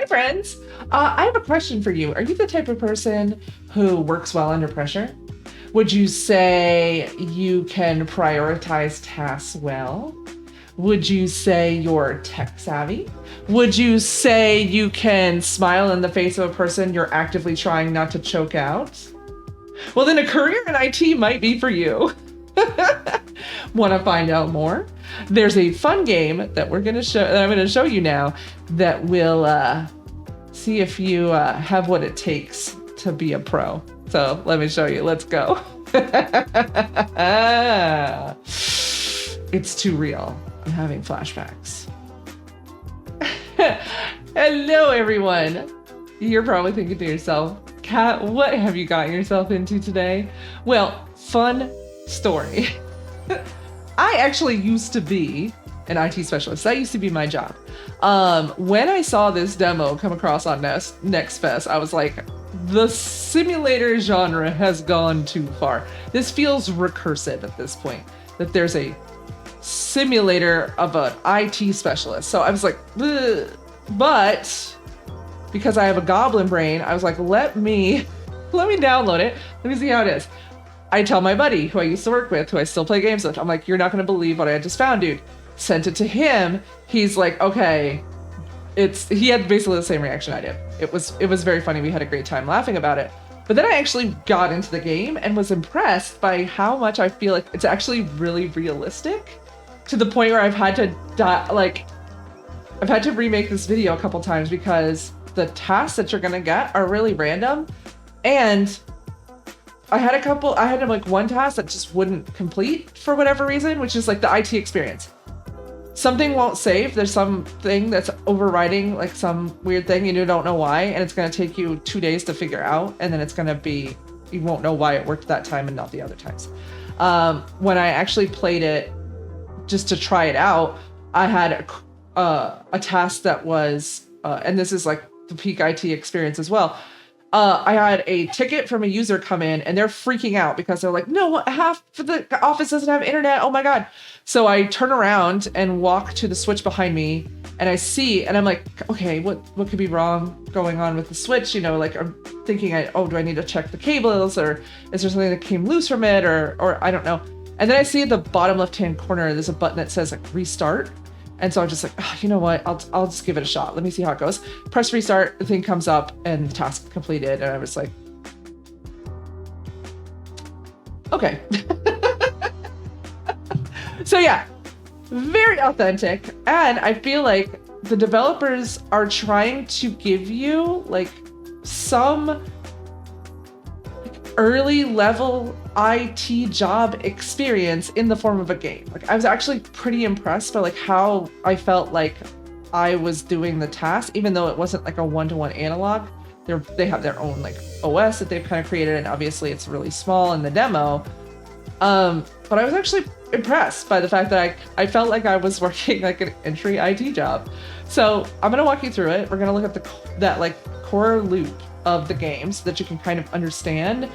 Hi, friends. I have a question for you. Are you the type of person who works well under pressure? Would you say you can prioritize tasks well? Would you say you're tech savvy? Would you say you can smile in the face of a person you're actively trying not to choke out? Well, then a career in IT might be for you. Want to find out more? There's a fun game that I'm going to show you now that will see if you have what it takes to be a pro. So let me show you. Let's go. It's too real. I'm having flashbacks. Hello, everyone. You're probably thinking to yourself, Kat, what have you gotten yourself into today? Well, fun story. I actually used to be an IT specialist. That used to be my job. When I saw this demo come across on Next Fest, I was like, the simulator genre has gone too far. This feels recursive at this point, that there's a simulator of an IT specialist. So I was like, ugh. But because I have a goblin brain, I was like, let me download it. Let me see how it is. I tell my buddy who I used to work with, who I still play games with, I'm like, you're not going to believe what I just found, dude. Sent it to him. He's like, okay. He had basically the same reaction I did. It was very funny. We had a great time laughing about it. But then I actually got into the game and was impressed by how much I feel like it's actually really realistic, to the point where I've had to remake this video a couple times because the tasks that you're going to get are really random. And I had one task that just wouldn't complete for whatever reason, which is like the IT experience. Something won't save. There's something that's overriding, like some weird thing, and you don't know why, and it's going to take you 2 days to figure out, and then it's going to be, you won't know why it worked that time and not the other times. When I actually played it just to try it out, I had a task that was, and this is like the peak IT experience as well. I had a ticket from a user come in and they're freaking out because they're like, no, half of the office doesn't have internet. Oh my God. So I turn around and walk to the switch behind me and I see, and I'm like, okay, what could be wrong going on with the switch? You know, like I'm thinking, do I need to check the cables, or is there something that came loose from it, or I don't know. And then I see at the bottom left-hand corner, there's a button that says like restart. And so I'm just like, you know what? I'll just give it a shot. Let me see how it goes. Press restart. The thing comes up and the task completed. And I was like, okay. So yeah, very authentic. And I feel like the developers are trying to give you like some early level IT job experience in the form of a game. Like I was actually pretty impressed by like how I felt like I was doing the task, even though it wasn't like a one-to-one analog. They have their own like OS that they've kind of created, and obviously it's really small in the demo. But I was actually impressed by the fact that I felt like I was working like an entry IT job. So I'm gonna walk you through it. We're gonna look at that like core loop of the game so that you can kind of understand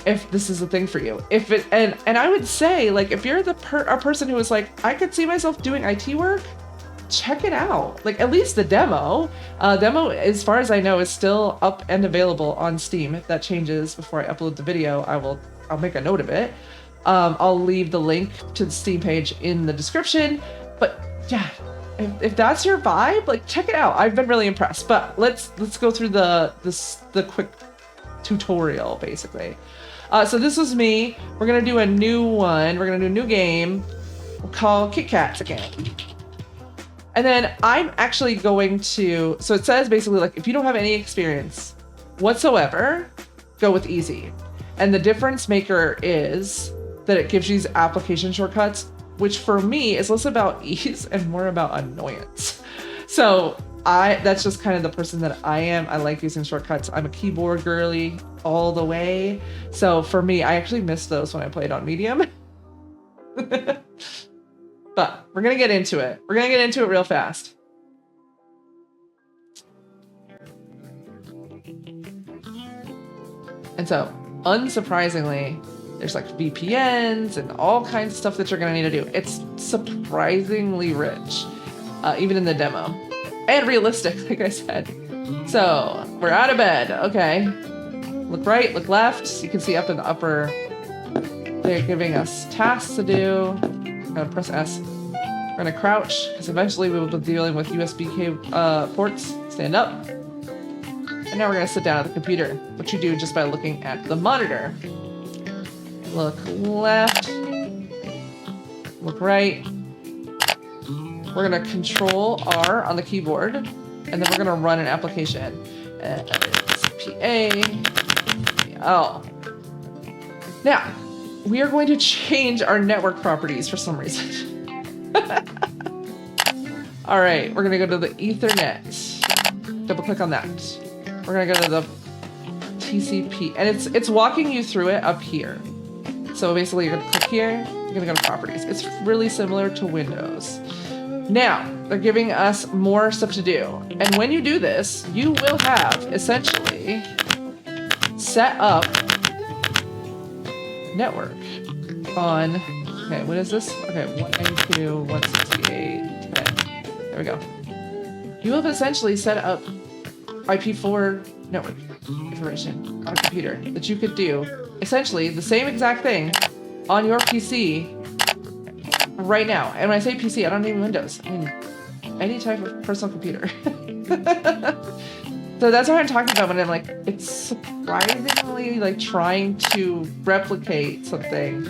if this is a thing for you. And I would say, like, if you're a person who is like, I could see myself doing IT work, check it out. Like at least the demo, as far as I know, is still up and available on Steam. If that changes before I upload the video, I'll make a note of it. I'll leave the link to the Steam page in the description. But yeah, if that's your vibe, like check it out. I've been really impressed. But let's go through the quick tutorial basically. So this was me. We're gonna do a new one. We're gonna do a new game. We'll call Kit Kats again. And then I'm actually going to, so it says basically like, if you don't have any experience whatsoever, go with easy. And the difference maker is that it gives you these application shortcuts, which for me is less about ease and more about annoyance. So that's just kind of the person that I am. I like using shortcuts. I'm a keyboard girly all the way. So for me, I actually missed those when I played on medium. But we're going to get into it. We're going to get into it real fast. And so, unsurprisingly, there's like VPNs and all kinds of stuff that you're going to need to do. It's surprisingly rich, even in the demo. And realistic, like I said. So we're out of bed. Okay. Look right, look left. You can see up in the upper, they're giving us tasks to do. I'm gonna press S. We're gonna crouch, because eventually we will be dealing with USB ports. Stand up. And now we're gonna sit down at the computer, which you do just by looking at the monitor. Look left. Look right. We're gonna Control R on the keyboard, and then we're gonna run an application. Oh. Now, we are going to change our network properties for some reason. All right, we're gonna go to the Ethernet. Double click on that. We're gonna go to the TCP, and it's walking you through it up here. So basically, you're gonna click here. You're gonna go to properties. It's really similar to Windows. Now, they're giving us more stuff to do. And when you do this, you will have essentially set up network on, okay, what is this? Okay, 192.168.10. There we go. You have essentially set up IP4 network information on a computer that you could do essentially the same exact thing on your PC right now. And when I say PC, I don't mean Windows. I mean any type of personal computer. So that's what I'm talking about when I'm like, it's surprisingly like trying to replicate something.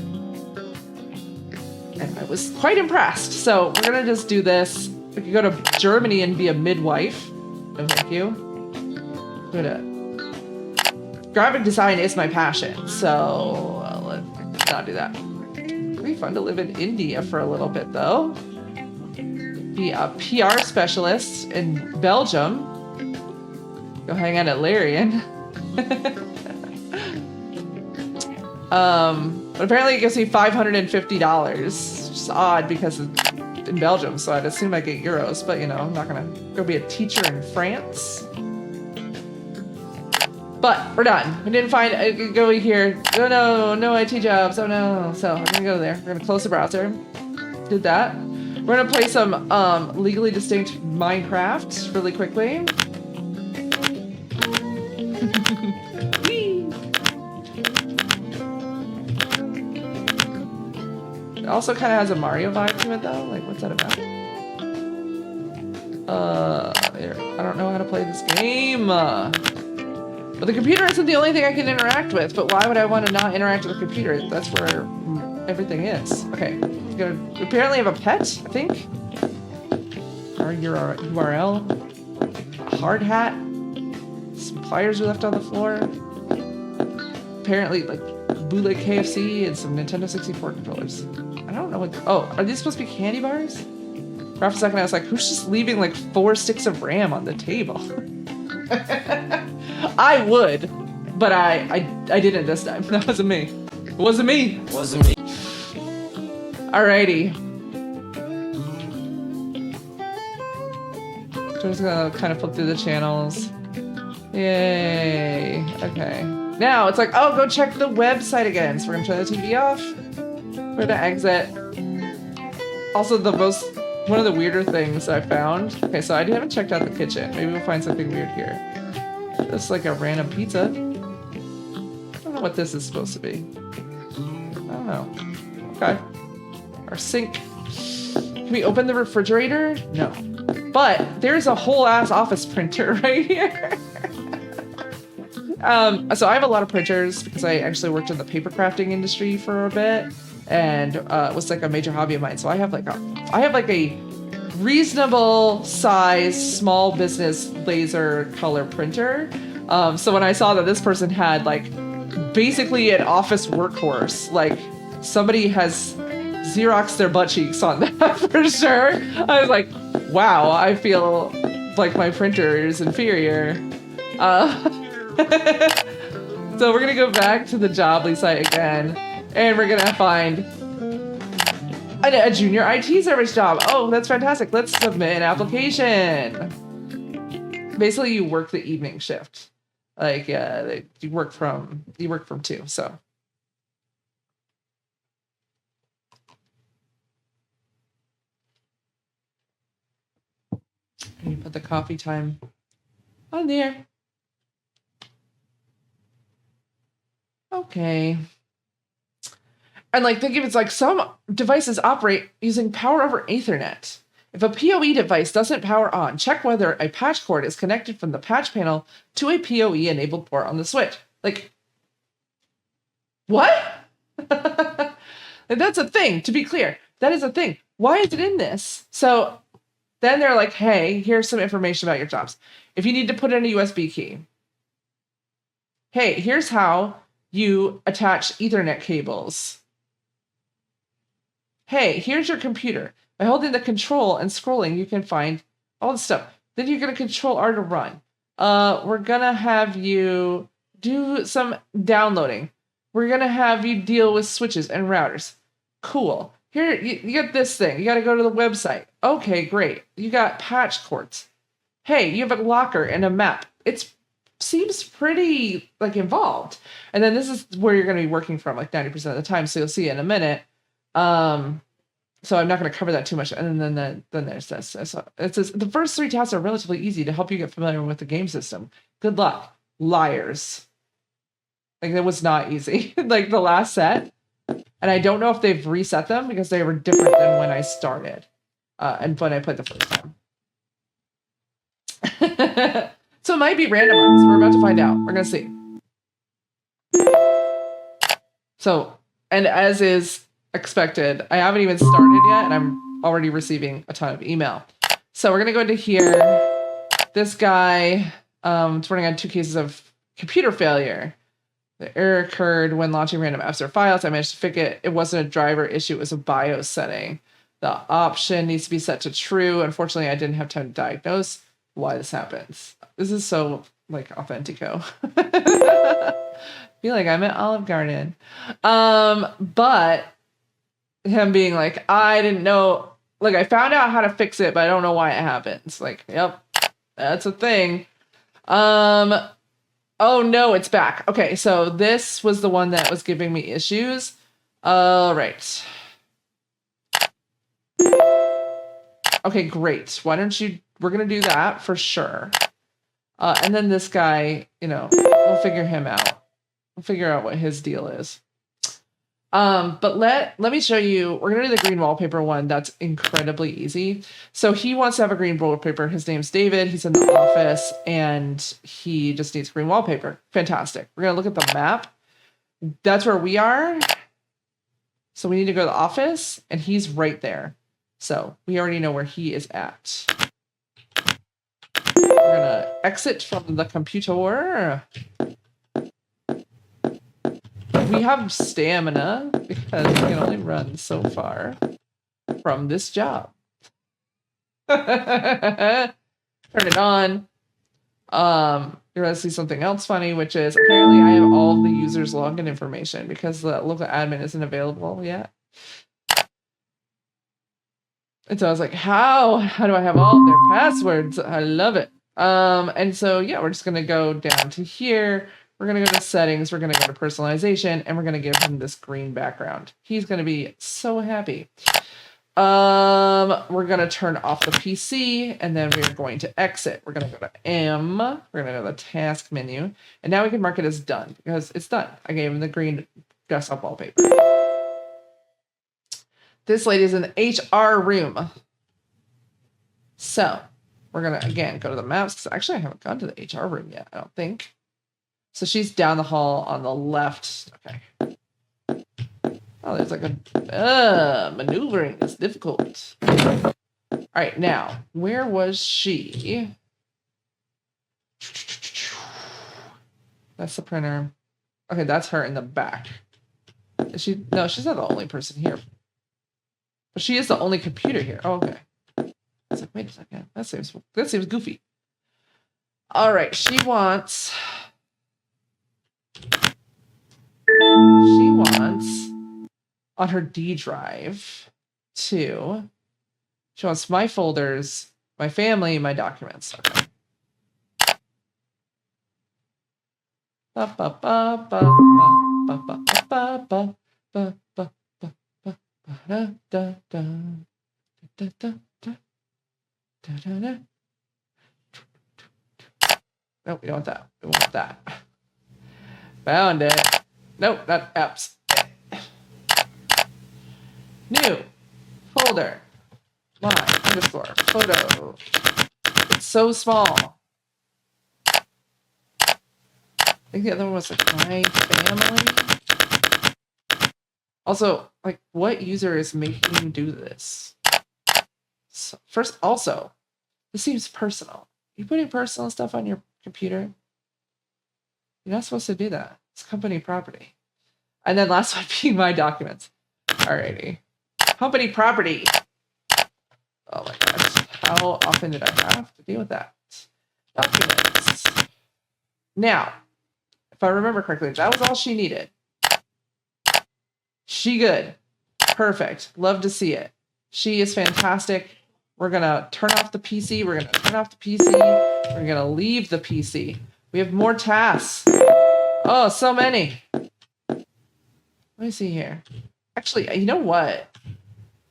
And I was quite impressed. So we're gonna just do this. We could go to Germany and be a midwife. No, thank you. Graphic design is my passion, so let's not do that. Pretty fun to live in India for a little bit, though. Be a PR specialist in Belgium. Go hang out at Larian. But apparently it gives me $550, which is odd because it's in Belgium, so I'd assume I get euros, but you know, I'm not gonna go be a teacher in France. But we're done. We didn't find, go here. Oh no, no IT jobs, oh no. So we're gonna go there. We're gonna close the browser. Did that. We're gonna play some legally distinct Minecraft really quickly. It also kind of has a Mario vibe to it though. Like, what's that about? There. I don't know how to play this game. But the computer isn't the only thing I can interact with, but why would I want to not interact with the computer? That's where everything is. Okay, we apparently have a pet, I think. Our URL. A hard hat. Some pliers we left on the floor. Apparently, like, bootleg KFC and some Nintendo 64 controllers. I don't know what, oh, are these supposed to be candy bars? For a second I was like, who's just leaving like 4 sticks of RAM on the table? I would, but I didn't this time. That wasn't me. It wasn't me. It wasn't me. Alrighty. So I'm just gonna kind of flip through the channels. Yay. Okay. Now it's like, oh, go check the website again. So we're gonna turn the TV off. We're gonna exit. Also, one of the weirder things I found. Okay, so I haven't checked out the kitchen. Maybe we'll find something weird here. This is like a random pizza. I don't know what this is supposed to be. I don't know. Okay. Our sink. Can we open the refrigerator? No. But there's a whole ass office printer right here. So I have a lot of printers because I actually worked in the paper crafting industry for a bit, and it was like a major hobby of mine. So I have like a reasonable size small business laser color printer. So when I saw that this person had like basically an office workhorse, like somebody has Xeroxed their butt cheeks on that for sure. I was like, wow, I feel like my printer is inferior. So we're gonna go back to the Jobly site again, and we're gonna find a junior IT service job. Oh, that's fantastic. Let's submit an application. Basically, you work the evening shift. Like, you work from 2, so. You put the coffee time On there. Okay. And like think of it's like some devices operate using power over Ethernet. If a PoE device doesn't power on, check whether a patch cord is connected from the patch panel to a PoE enabled port on the switch. Like, what? And that's a thing, to be clear. That is a thing. Why is it in this? So then they're like, hey, here's some information about your jobs. If you need to put in a USB key, hey, here's how you attach Ethernet cables. Hey, here's your computer. By holding the control and scrolling, you can find all the stuff. Then you're going to control R to run. We're going to have you do some downloading. We're going to have you deal with switches and routers. Cool. Here, you get this thing. You got to go to the website. Okay, great. You got patch cords. Hey, you have a locker and a map. It seems pretty like involved. And then this is where you're going to be working from like 90% of the time. So you'll see it in a minute. So I'm not going to cover that too much. And then there's this. So it says the first 3 tasks are relatively easy to help you get familiar with the game system. Good luck. Liars. Like it was not easy. Like the last set. And I don't know if they've reset them because they were different than when I started. And when I played the first time. So it might be randomized. We're about to find out. We're going to see. So, and as is expected, I haven't even started yet, and I'm already receiving a ton of email. So we're going to go into here. This guy, it's running on 2 cases of computer failure. The error occurred when launching random apps or files. I managed to fix it. It wasn't a driver issue. It was a BIOS setting. The option needs to be set to true. Unfortunately, I didn't have time to diagnose why this happens. This is so like authentico. I feel like I'm at Olive Garden. But him being like, I didn't know, like I found out how to fix it, but I don't know why it happens. Like, yep, that's a thing. Oh no, it's back. Okay, so this was the one that was giving me issues. Right. Okay, great. Why don't you, we're going to do that for sure. And then this guy, you know, we'll figure him out. We'll figure out what his deal is. But let me show you, we're going to do the green wallpaper one. That's incredibly easy. So he wants to have a green wallpaper. His name's David. He's in the office and he just needs green wallpaper. Fantastic. We're going to look at the map. That's where we are. So we need to go to the office and he's right there. So we already know where he is at. We're going to exit from the computer. We have stamina because we can only run so far from this job. Turn it on. You're going to see something else funny, which is apparently I have all of the users' login information because the local admin isn't available yet. And so I was like, how do I have all their passwords? I love it. And so, yeah, we're just going to go down to here. We're going to go to settings. We're going to go to personalization and we're going to give him this green background. He's going to be so happy. We're going to turn off the PC and then we're going to exit. We're going to go to M. We're going to go to the task menu and now we can mark it as done because it's done. I gave him the green desktop wallpaper. This lady is in the HR room. So we're going to, again, go to the maps. Because actually, I haven't gone to the HR room yet, I don't think. So she's down the hall on the left. Okay. Oh, there's like a... maneuvering is difficult. All right, now, where was she? That's the printer. Okay, that's her in the back. Is she? No, she's not the only person here. But she is the only computer here. Oh, okay. I was like, wait a second. That seems goofy. All right, she wants on her D drive she wants my folders, my family, my documents. Okay. Ba ba ba ba ba ba ba ba ba ba. Da, da, da, da, da, da, da, da, da. Nope, we don't want that. We want that. Found it. Nope, not apps. New folder. My underscore photo. It's so small. I think the other one was like my family. Also, like, what user is making you do this? So, first, also, this seems personal. You putting personal stuff on your computer? You're not supposed to do that. It's company property. And then last one being my documents. Alrighty. Company property. Oh my gosh. How often did I have to deal with that? Documents. Now, if I remember correctly, that was all she needed. She good. Perfect. Love to see it. She is fantastic. We're going to turn off the PC. We're going to turn off the PC. We're going to leave the PC. We have more tasks. Oh, so many. Let me see here. Actually, you know what?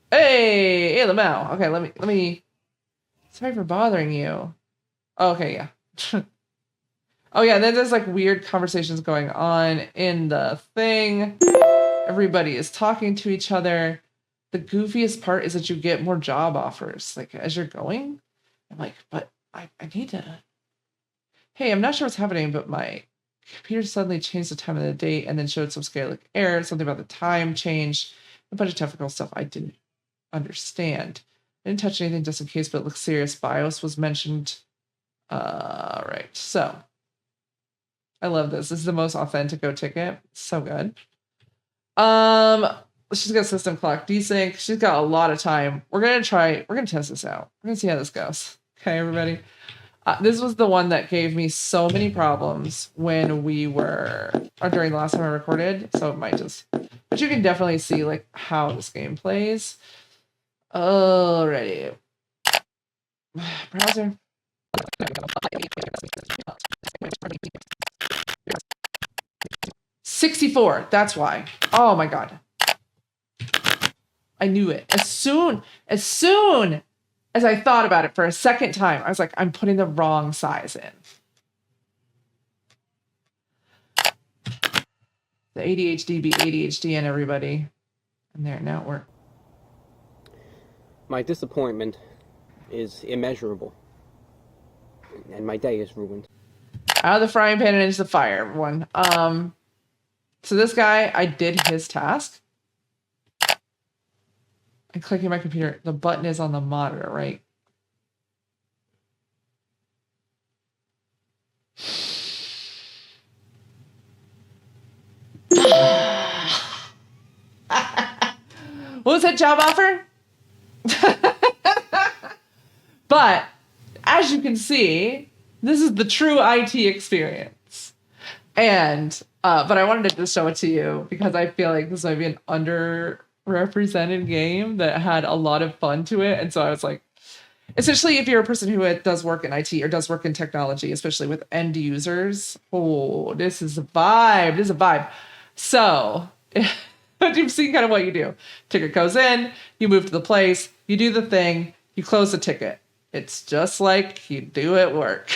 Hey, Lamau. Okay, let me. Sorry for bothering you. Oh, okay, yeah. Oh yeah, then there's like weird conversations going on in the thing. Everybody is talking to each other. The goofiest part is that you get more job offers like as you're going. I'm like, but I need to. Hey, I'm not sure what's happening, but my computer suddenly changed the time of the date and then showed some scaling error, something about the time change, a bunch of technical stuff I didn't understand. I didn't touch anything just in case, but it looks serious. BIOS was mentioned. Right. So I love this. This is the most Authentico ticket. So good. She's got system clock desync. She's got a lot of time. We're gonna test this out. We're gonna see how this goes. Okay, everybody. This was the one that gave me so many problems when we were, or during the last time I recorded. So it might just, but you can definitely see like how this game plays. Alrighty. Browser. 64. That's why. Oh my god. I knew it. As soon as I thought about it for a second time, I was like, I'm putting the wrong size in. The ADHD be ADHD and everybody. And there, now it worked. My disappointment is immeasurable. And my day is ruined. Out of the frying pan and into the fire, everyone. So this guy, I did his task. I'm clicking my computer. The button is on the monitor, right? What was that job offer? But as you can see, this is the true IT experience. And but I wanted to just show it to you because I feel like this might be an underrepresented game that had a lot of fun to it. And so I was like, especially if you're a person who does work in IT or does work in technology, especially with end users. Oh, this is a vibe. This is a vibe. So you've seen kind of what you do. Ticket goes in, you move to the place, you do the thing, you close the ticket. It's just like you do at work.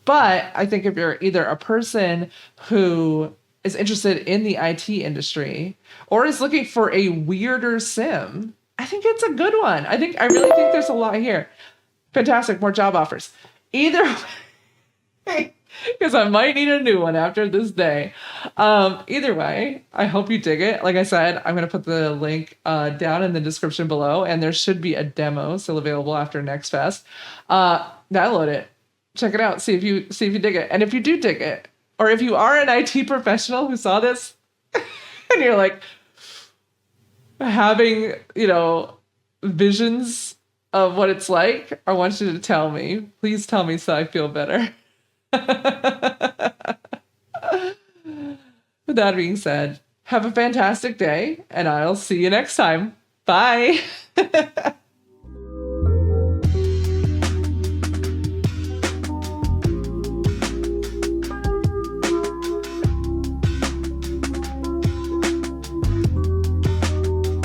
But I think if you're either a person who is interested in the IT industry or is looking for a weirder sim, I think it's a good one. I really think there's a lot here. Fantastic, more job offers. Either way, because I might need a new one after this day. Either way, I hope you dig it. Like I said, I'm going to put the link down in the description below, and there should be a demo still available after Next Fest. Download it. Check it out. See if you dig it. And if you do dig it, or if you are an IT professional who saw this and you're like having, visions of what it's like, I want you to tell me. Please tell me so I feel better. With that being said, have a fantastic day, and I'll see you next time. Bye.